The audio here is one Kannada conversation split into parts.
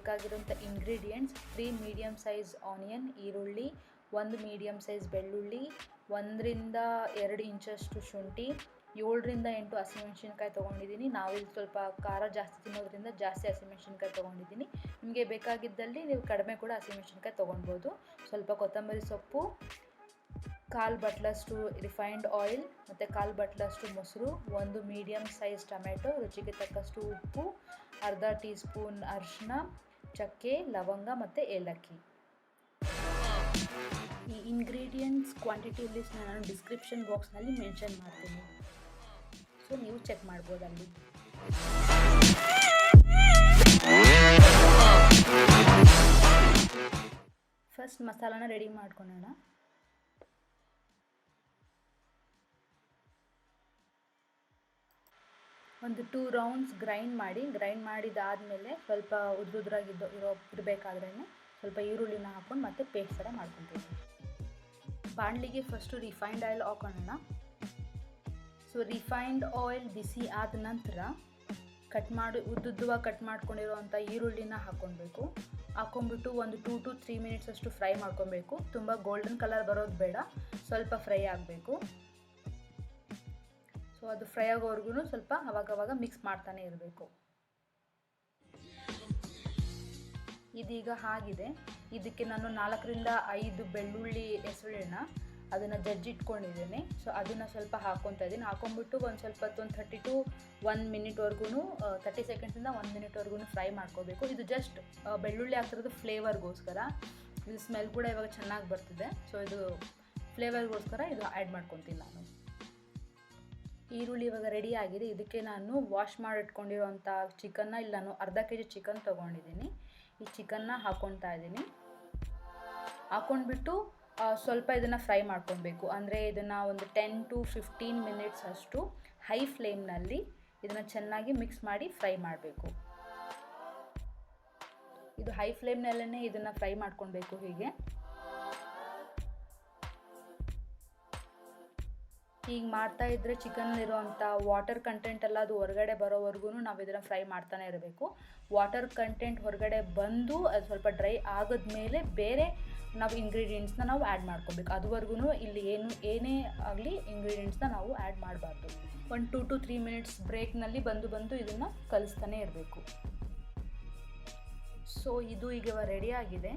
ಬೇಕಾಗಿರೋಂಥ ಇಂಗ್ರೀಡಿಯೆಂಟ್ಸ್ 3 ಮೀಡಿಯಮ್ ಸೈಜ್ ಆನಿಯನ್ ಈರುಳ್ಳಿ, 1 ಮೀಡಿಯಮ್ ಸೈಜ್ ಬೆಳ್ಳುಳ್ಳಿ, 1-2 ಇಂಚಷ್ಟು ಶುಂಠಿ, 7-8 ಹಸಿಮೆಣ್ಸಿನ್ಕಾಯಿ ತೊಗೊಂಡಿದ್ದೀನಿ. ನಾವಿಲ್ಲಿ ಸ್ವಲ್ಪ ಖಾರ ಜಾಸ್ತಿ ತಿನ್ನೋದ್ರಿಂದ ಜಾಸ್ತಿ ಹಸಿಮೆಣ್ಸಿನ್ಕಾಯಿ ತೊಗೊಂಡಿದ್ದೀನಿ. ನಿಮಗೆ ಬೇಕಾಗಿದ್ದಲ್ಲಿ ನೀವು ಕಡಿಮೆ ಕೂಡ ಹಸಿಮೆಣ್ಸಿನ್ಕಾಯಿ ತೊಗೊಳ್ಬೋದು. ಸ್ವಲ್ಪ ಕೊತ್ತಂಬರಿ ಸೊಪ್ಪು, 1/4 ಬಟ್ಲಷ್ಟು ರಿಫೈನ್ಡ್ ಆಯಿಲ್ ಮತ್ತು 1/4 ಬಟ್ಲಷ್ಟು ಮೊಸರು, 1 ಮೀಡಿಯಮ್ ಸೈಜ್ ಟೊಮೆಟೊ, ರುಚಿಗೆ ತಕ್ಕಷ್ಟು ಉಪ್ಪು, ಅರ್ಧ ಟೀ ಸ್ಪೂನ್ ಅರಿಶಿನ, ಚಕ್ಕೆ, ಲವಂಗ ಮತ್ತು ಏಲಕ್ಕಿ. ಈ ಇಂಗ್ರೀಡಿಯೆಂಟ್ಸ್ ಕ್ವಾಂಟಿಟಿ ಲಿಸ್ಟ್ ನಾನು ಡಿಸ್ಕ್ರಿಪ್ಷನ್ ಬಾಕ್ಸ್ನಲ್ಲಿ ಮೆನ್ಷನ್ ಮಾಡ್ತೀನಿ, ಸೊ ನೀವು ಚೆಕ್ ಮಾಡ್ಬೋದು ಅಲ್ಲಿ. ಫಸ್ಟ್ ಮಸಾಲಾನ ರೆಡಿ ಮಾಡ್ಕೊಳ್ಳೋಣ. ಒಂದು 2 ರೌಂಡ್ಸ್ ಗ್ರೈಂಡ್ ಮಾಡಿದಾದಮೇಲೆ ಸ್ವಲ್ಪ ಇರಬೇಕಾದ್ರೇ ಸ್ವಲ್ಪ ಈರುಳ್ಳಿನ ಹಾಕ್ಕೊಂಡು ಮತ್ತೆ ಪೇಸ್ಟ್ ಥರ ಮಾಡ್ಕೊತೀವಿ. ಬಾಣಲಿಗೆ ಫಸ್ಟು ರಿಫೈನ್ಡ್ ಆಯಿಲ್ ಹಾಕೊಳ್ಳೋಣ. ಸೊ ರಿಫೈನ್ಡ್ ಆಯಿಲ್ ಬಿಸಿ ಆದ ನಂತರ ಉದ್ದುದ್ದವಾಗಿ ಕಟ್ ಮಾಡ್ಕೊಂಡಿರೋವಂಥ ಈರುಳ್ಳಿನ ಹಾಕ್ಕೊಳ್ಬೇಕು. ಹಾಕ್ಕೊಂಡ್ಬಿಟ್ಟು ಒಂದು 2 to 3 ಮಿನಿಟ್ಸ್ ಅಷ್ಟು ಫ್ರೈ ಮಾಡ್ಕೊಬೇಕು. ತುಂಬ ಗೋಲ್ಡನ್ ಕಲರ್ ಬರೋದು ಬೇಡ, ಸ್ವಲ್ಪ ಫ್ರೈ ಆಗಬೇಕು. ಸೊ ಅದು ಫ್ರೈ ಆಗೋವರೆಗೂ ಸ್ವಲ್ಪ ಅವಾಗವಾಗ ಮಿಕ್ಸ್ ಮಾಡ್ತಾನೆ ಇರಬೇಕು. ಇದೀಗ ಆಗಿದೆ. ಇದಕ್ಕೆ ನಾನು 4-5 ಬೆಳ್ಳುಳ್ಳಿ ಹೆಸರನ್ನ ಅದನ್ನು ಜಜ್ಜಿಟ್ಕೊಂಡಿದ್ದೇನೆ. ಸೊ ಅದನ್ನು ಸ್ವಲ್ಪ ಹಾಕ್ಕೊತಾ ಇದ್ದೀನಿ. ಹಾಕ್ಕೊಂಬಿಟ್ಟು ಒಂದು ಸ್ವಲ್ಪ 30 to 1 ಮಿನಿಟ್ವರೆಗೂ 30 ಸೆಕೆಂಡ್ಸಿಂದ 1 ಮಿನಿಟ್ವರೆಗೂ ಫ್ರೈ ಮಾಡ್ಕೋಬೇಕು. ಇದು ಜಸ್ಟ್ ಬೆಳ್ಳುಳ್ಳಿ ಹಾಕ್ತಿರೋದು ಫ್ಲೇವರ್ಗೋಸ್ಕರ. ಇದು ಸ್ಮೆಲ್ ಕೂಡ ಇವಾಗ ಚೆನ್ನಾಗಿ ಬರ್ತಿದೆ. ಸೊ ಇದು ಫ್ಲೇವರ್ಗೋಸ್ಕರ ಇದು ಆ್ಯಡ್ ಮಾಡ್ಕೊತೀನಿ ನಾನು. ಈರುಳ್ಳಿ ಇವಾಗ ರೆಡಿ ಆಗಿದೆ. ಇದಕ್ಕೆ ನಾನು ವಾಶ್ ಮಾಡಿಟ್ಕೊಂಡಿರೋಂಥ ಚಿಕನ್ನ ಇಲ್ಲಿ ನಾನು ಅರ್ಧ kg ಚಿಕನ್ ತೊಗೊಂಡಿದ್ದೀನಿ. ಈ ಚಿಕನ್ನ ಹಾಕ್ಕೊತಾ ಇದ್ದೀನಿ. ಹಾಕ್ಕೊಂಡ್ಬಿಟ್ಟು ಸ್ವಲ್ಪ ಇದನ್ನು ಫ್ರೈ ಮಾಡ್ಕೊಬೇಕು. ಅಂದರೆ ಇದನ್ನು ಒಂದು 10 to 15 ಮಿನಿಟ್ಸ್ ಅಷ್ಟು ಹೈ ಫ್ಲೇಮ್ನಲ್ಲಿ ಇದನ್ನು ಚೆನ್ನಾಗಿ ಮಿಕ್ಸ್ ಮಾಡಿ ಫ್ರೈ ಮಾಡಬೇಕು. ಇದು ಹೈ ಫ್ಲೇಮ್ನಲ್ಲೇ ಇದನ್ನು ಫ್ರೈ ಮಾಡ್ಕೊಬೇಕು. ಹೀಗೆ ಮಾಡ್ತಾ ಇದ್ದರೆ ಚಿಕನ್ನಲ್ಲಿರುವಂಥ ವಾಟರ್ ಕಂಟೆಂಟ್ ಎಲ್ಲ ಅದು ಹೊರಗಡೆ ಬರೋವರೆಗೂ ನಾವು ಇದನ್ನು ಫ್ರೈ ಮಾಡ್ತಾನೆ ಇರಬೇಕು. ವಾಟರ್ ಕಂಟೆಂಟ್ ಹೊರಗಡೆ ಬಂದು ಅದು ಸ್ವಲ್ಪ ಡ್ರೈ ಆಗೋದ್ಮೇಲೆ ಬೇರೆ ನಾವು ಇಂಗ್ರೀಡಿಯೆಂಟ್ಸ್ನ ನಾವು ಆ್ಯಡ್ ಮಾಡ್ಕೊಬೇಕು. ಅದುವರೆಗೂ ಇಲ್ಲಿ ಏನೇ ಆಗಲಿ ಇಂಗ್ರೀಡಿಯೆಂಟ್ಸ್ನ ನಾವು ಆ್ಯಡ್ ಮಾಡಬಾರ್ದು. ಒಂದು 2 to 3 ಮಿನಿಟ್ಸ್ ಬ್ರೇಕ್ನಲ್ಲಿ ಬಂದು ಇದನ್ನು ಕಲಿಸ್ತಾನೆ ಇರಬೇಕು. ಸೊ ಇದು ಈಗ ರೆಡಿ ಆಗಿದೆ.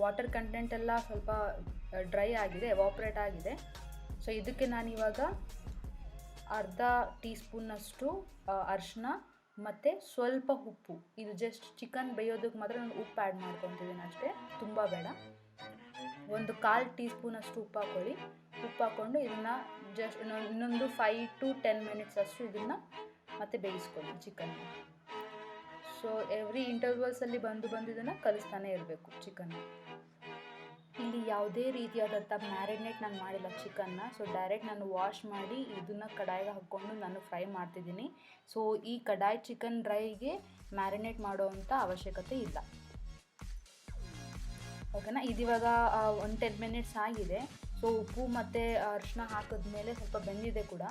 ವಾಟರ್ ಕಂಟೆಂಟ್ ಎಲ್ಲ ಸ್ವಲ್ಪ ಡ್ರೈ ಆಗಿದೆ, ಎವಾಪ್ರೇಟ್ ಆಗಿದೆ. ಸೊ ಇದಕ್ಕೆ ನಾನಿವಾಗ ಅರ್ಧ ಟೀ ಸ್ಪೂನ್ನಷ್ಟು ಅರಿಶಿನ ಮತ್ತು ಸ್ವಲ್ಪ ಉಪ್ಪು, ಇದು ಜಸ್ಟ್ ಚಿಕನ್ ಬೇಯೋದಕ್ಕೆ ಮಾತ್ರ ನಾನು ಉಪ್ಪು ಆ್ಯಡ್ ಮಾಡ್ಕೊತಿದ್ದೀನಿ ಅಷ್ಟೇ, ತುಂಬ ಬೇಡ. ಒಂದು 1/4 ಟೀ ಸ್ಪೂನಷ್ಟು ಉಪ್ಪು ಹಾಕ್ಕೊಳ್ಳಿ. ಉಪ್ಪು ಹಾಕ್ಕೊಂಡು ಇದನ್ನು ಜಸ್ಟ್ ಇನ್ನೊಂದು 5 to 10 ಮಿನಿಟ್ಸ್ ಅಷ್ಟು ಇದನ್ನು ಮತ್ತೆ ಬೇಯಿಸ್ಕೊಳ್ಳಿ ಚಿಕನ್ನ. ಸೊ ಎವ್ರಿ ಇಂಟರ್ವಲ್ಸಲ್ಲಿ ಬಂದು ಇದನ್ನು ಕಲಿಸ್ತಾನೆ ಇರಬೇಕು ಚಿಕನ್ನ. ಇಲ್ಲಿ ಯಾವುದೇ ರೀತಿಯಾದಂಥ ಮ್ಯಾರಿನೇಟ್ ನಾನು ಮಾಡಿಲ್ಲ ಚಿಕನ್ನ. ಸೊ ಡೈರೆಕ್ಟ್ ನಾನು ವಾಶ್ ಮಾಡಿ ಇದನ್ನು ಕಡಾಯಿಗೆ ಹಾಕ್ಕೊಂಡು ನಾನು ಫ್ರೈ ಮಾಡ್ತಿದ್ದೀನಿ. ಸೊ ಈ ಕಡಾಯಿ ಚಿಕನ್ ಡ್ರೈಗೆ ಮ್ಯಾರಿನೇಟ್ ಮಾಡೋವಂಥ ಅವಶ್ಯಕತೆ ಇಲ್ಲ. ಓಕೆನಾ. ಇದಿವಾಗ ಒಂದು 10 ಮಿನಿಟ್ಸ್ ಆಗಿದೆ. ಸೊ ಉಪ್ಪು ಮತ್ತು ಅರಿಶಿನ ಹಾಕಿದ್ಮೇಲೆ ಸ್ವಲ್ಪ ಬೆಂದಿದೆ ಕೂಡ.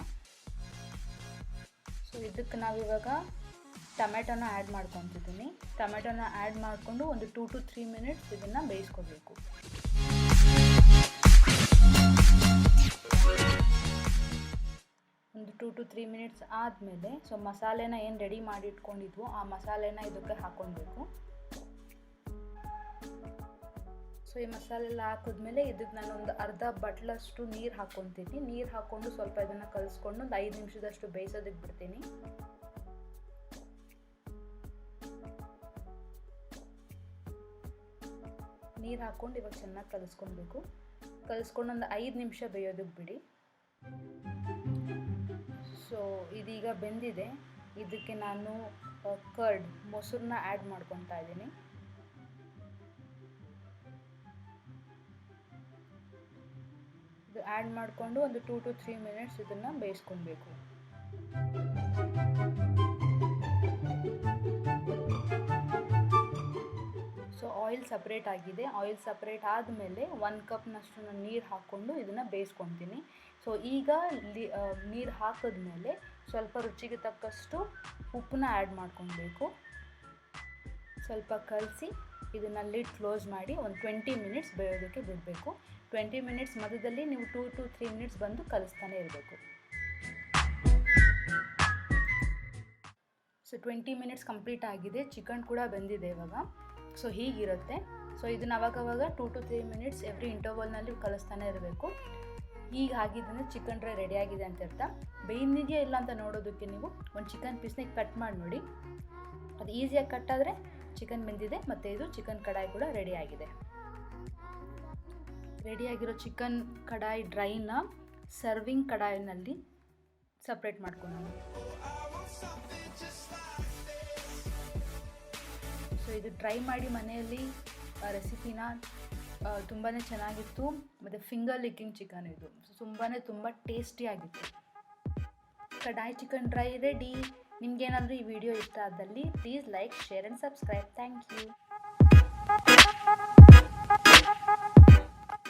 ಸೊ ಇದಕ್ಕೆ ನಾವಿವಾಗ ಟೊಮೆಟೊನ ಆ್ಯಡ್ ಮಾಡ್ಕೊತಿದ್ದೀನಿ. ಟೊಮೆಟೊನ ಆ್ಯಡ್ ಮಾಡಿಕೊಂಡು ಒಂದು 2 to 3 ಮಿನಿಟ್ಸ್ ಇದನ್ನು ಬೇಯಿಸ್ಕೋಬೇಕು. ಒಂದು 2 to 3 ಮಿನಿಟ್ಸ್ ಆದಮೇಲೆ ಸೊ ಮಸಾಲೆನ ಏನು ರೆಡಿ ಮಾಡಿ ಇಟ್ಕೊಂಡಿದ್ವು ಆ ಮಸಾಲೆನ ಇದಕ್ಕೆ ಹಾಕ್ಕೊಳ್ಬೇಕು. ಸೊ ಈ ಮಸಾಲೆ ಎಲ್ಲ ಹಾಕಿದ್ಮೇಲೆ ಇದಕ್ಕೆ ನಾನು ಒಂದು ಅರ್ಧ ಬಟ್ಲಷ್ಟು ನೀರು ಹಾಕ್ಕೊತೀನಿ. ನೀರು ಹಾಕ್ಕೊಂಡು ಸ್ವಲ್ಪ ಇದನ್ನು ಕಲಿಸ್ಕೊಂಡು ಒಂದು 5 ನಿಮಿಷದಷ್ಟು ಬೇಯಿಸೋದಕ್ಕೆ ಬಿಡ್ತೀನಿ. ನೀರು ಹಾಕ್ಕೊಂಡು ಇವಾಗ ಚೆನ್ನಾಗಿ ಕಲಿಸ್ಕೊಳ್ಬೇಕು. ಕಲಿಸ್ಕೊಂಡು ಒಂದು 5 ನಿಮಿಷ ಬೇಯೋದಕ್ಕೆ ಬಿಡಿ. ಸೊ ಇದೀಗ ಬೆಂದಿದೆ. ಇದಕ್ಕೆ ನಾನು ಮೊಸರನ್ನ ಆ್ಯಡ್ ಮಾಡ್ಕೊತಾ ಇದ್ದೀನಿ. ಇದು ಆ್ಯಡ್ ಮಾಡಿಕೊಂಡು ಒಂದು 2 to 3 ಮಿನಿಟ್ಸ್ ಇದನ್ನು ಬೇಯಿಸ್ಕೊಳ್ಬೇಕು. ಸೊ ಆಯಿಲ್ ಸಪ್ರೇಟ್ ಆಗಿದೆ. ಆಯಿಲ್ ಸಪ್ರೇಟ್ ಆದಮೇಲೆ 1 ಕಪ್ನಷ್ಟು ನಾನು ನೀರು ಹಾಕ್ಕೊಂಡು ಇದನ್ನು ಬೇಯಿಸ್ಕೊತೀನಿ. ಸೊ ಈಗ ನೀರು ಹಾಕಿದ್ಮೇಲೆ ಸ್ವಲ್ಪ ರುಚಿಗೆ ತಕ್ಕಷ್ಟು ಉಪ್ಪನ್ನ ಆ್ಯಡ್ ಮಾಡ್ಕೊಳ್ಬೇಕು. ಸ್ವಲ್ಪ ಕಲಸಿ ಇದನ್ನು ಲಿಡ್ ಕ್ಲೋಸ್ ಮಾಡಿ ಒಂದು 20 ಮಿನಿಟ್ಸ್ ಬೇಯೋದಕ್ಕೆ ಬಿಡಬೇಕು. 20 ಮಿನಿಟ್ಸ್ ಮಧ್ಯದಲ್ಲಿ ನೀವು 2 to 3 ಮಿನಿಟ್ಸ್ ಬಂದು ಕಲಿಸ್ತಾನೆ ಇರಬೇಕು. ಸೊ 20 ಮಿನಿಟ್ಸ್ ಕಂಪ್ಲೀಟ್ ಆಗಿದೆ, ಚಿಕನ್ ಕೂಡ ಬೆಂದಿದೆ ಇವಾಗ. ಸೊ ಹೀಗಿರುತ್ತೆ. ಸೊ ಇದನ್ನು ಅವಾಗವಾಗ 2 to 3 ಮಿನಿಟ್ಸ್ ಎವ್ರಿ ಇಂಟರ್ವಲ್ನಲ್ಲಿ ಕಲಿಸ್ತಾನೆ ಇರಬೇಕು. ಈಗ ಆಗಿದ್ದರೆ ಚಿಕನ್ ಡ್ರೈ ರೆಡಿಯಾಗಿದೆ ಅಂತ ಅರ್ಥ. ಬೇಯಿದೆಯಾ ಇಲ್ಲ ಅಂತ ನೋಡೋದಕ್ಕೆ ನೀವು ಒಂದು ಚಿಕನ್ ಪೀಸ್ನ ಕಟ್ ಮಾಡಿ ನೋಡಿ. ಅದು ಈಸಿಯಾಗಿ ಕಟ್ ಆದರೆ ಚಿಕನ್ ಬೆಂದಿದೆ ಮತ್ತು ಇದು ಚಿಕನ್ ಕಡಾಯಿ ಕೂಡ ರೆಡಿಯಾಗಿದೆ. ರೆಡಿಯಾಗಿರೋ ಚಿಕನ್ ಕಡಾಯಿ ಡ್ರೈನ ಸರ್ವಿಂಗ್ ಕಡಾಯಿನಲ್ಲಿ ಸಪ್ರೇಟ್ ಮಾಡ್ಕೊಳ್ಳೋಣ. ಸೊ ಇದು ಟ್ರೈ ಮಾಡಿ ಮನೆಯಲ್ಲಿ ರೆಸಿಪಿನ, ತುಂಬಾ ಚೆನ್ನಾಗಿತ್ತು. ಮತ್ತು ಫಿಂಗರ್ ಲಿಕ್ಕಿಂಗ್ ಚಿಕನ್ ಇದು ತುಂಬ ಟೇಸ್ಟಿಯಾಗಿತ್ತು. ಕಡಾಯಿ ಚಿಕನ್ ಡ್ರೈ ರೆಡಿ. ನಿಮಗೇನಾದರೂ ಈ ವಿಡಿಯೋ ಇಷ್ಟ ಆದಲ್ಲಿ please like, share and subscribe. Thank you.